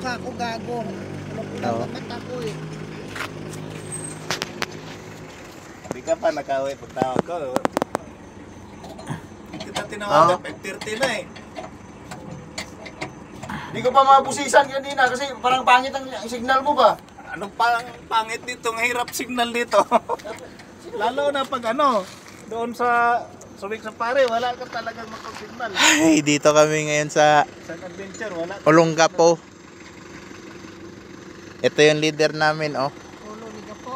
mukha ko, gago. Pulang-pulang ang mata ko eh. Hindi ka pa nakauwi pagtawag ko. Kita tinawagan, 5:30 na eh. Hindi ko pa mabusisan kanina kasi parang pangit ang signal mo ba? Anong pangit dito? Ang hirap signal dito. Lalo na pag ano, doon sa Subic Safari, wala ka talagang makasignal. Ay, dito kami ngayon sa Sa adventure, wala. Olongapo. Ito yung leader namin, oh. Ulo ni Gapo.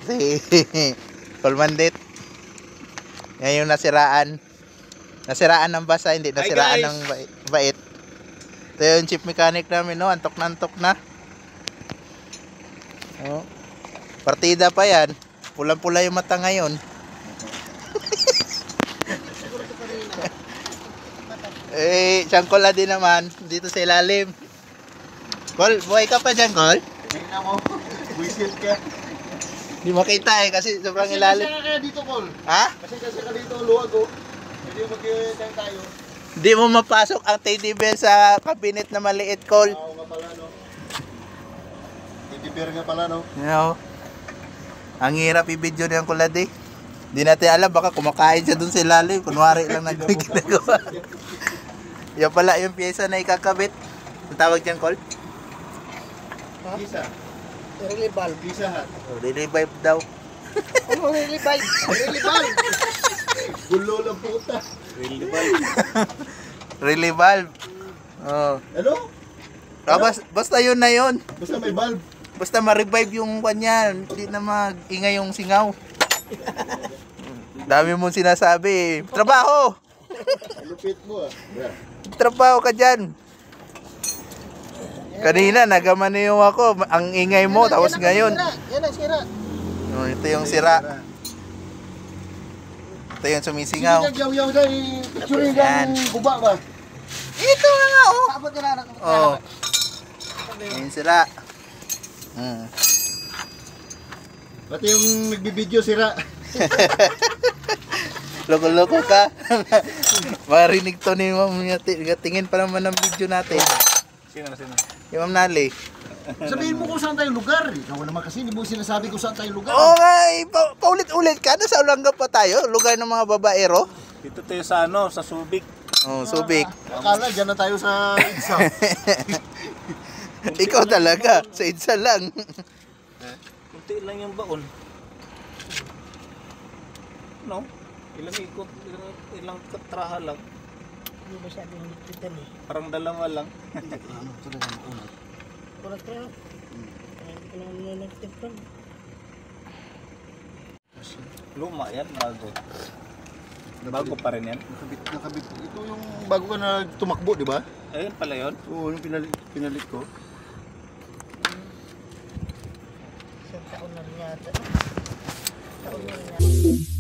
Si Colmandit. Ngayon nasiraan. Nasiraan ng basa, hindi nasiraan ng bait. Ito yung chief mechanic namin, no? Antok na. Oh. Partida pa yan. Pulang-pula yung mata ngayon. Eh, Siyangkola din naman. Dito sa ilalim. Col, buhay ka pa dyan, Col? Tingnan mo, buisit ka. Di makita eh, kasi sobrang ilalim. Kasi kaya dito, Col. Ha? Kasi ka dito, luwag oh. Hindi mag-time tayo. Di mo mapasok ang teddy bear sa cabinet na maliit, Col. Oo nga pala, no? Titibir nga pala, no? No. Ang hirap i-video niyan, Kulad eh. Di natin alam, baka kumakain siya dun sa ilalim. Kunwari lang nagkinagawa. Yan pala yung pyesa na ikakabit. Ang tawag dyan, Col? Isa. Really bulb. Isa hat. Oh, revive daw. Ano really bulb? Really bulb. Gulo lang puta. Really ba? Really valve. Oh. Ano? Ah, basta yun na yun. Basta may bulb. Basta ma-revive yung kanya. Hindi na mag-ingay yung singaw. Dami mong sinasabi eh. Trabaho! Lupit mo ah. Yeah. Trabaho ka dyan. Kanina nagamaniyo ako. Ang ingay mo. Tapos ngayon. Yan ang sira. Oh, ito yung sira. Ito yung sumisingaw. Sige, yaw-yaw na i-picturing Yan. ng guba ba? Ito na nga oh. Sabot ka na. Oh. Yung sira. Pati yung nagbibideo sira. Loko-loko ka. Marinig to ni Ma'am. Tingin pa naman ng video natin. Sino? Yung Ma'am Nali. Sabihin mo kung saan tayong lugar. Ikaw naman kasi hindi mo sinasabi kung saan tayong lugar. Oo nga, paulit-ulit ka. Nasa Olongapo pa tayo. Lugar ng mga babaero. Dito tayo sa ano, sa Subic. Oh, Subic. Akala dyan na tayo sa isa. Ikaw talaga. Sa idsa lang. Kunti lang yung baon. No? Ilang ikot, ilang katraha lang. Hindi masyadong liquidan eh. Parang dalawa lang. Ano, talaga maunat. Kurang trap. Hindi ko naman nung nag-tipon. Luma yan, bago. Bago pa rin yan. Nakabit. Ito yung bago ka na tumakbo, di ba? Ayun pala yun. Oo, yung pinalit ko. Isang taon na rin yata. Taon na rin yata.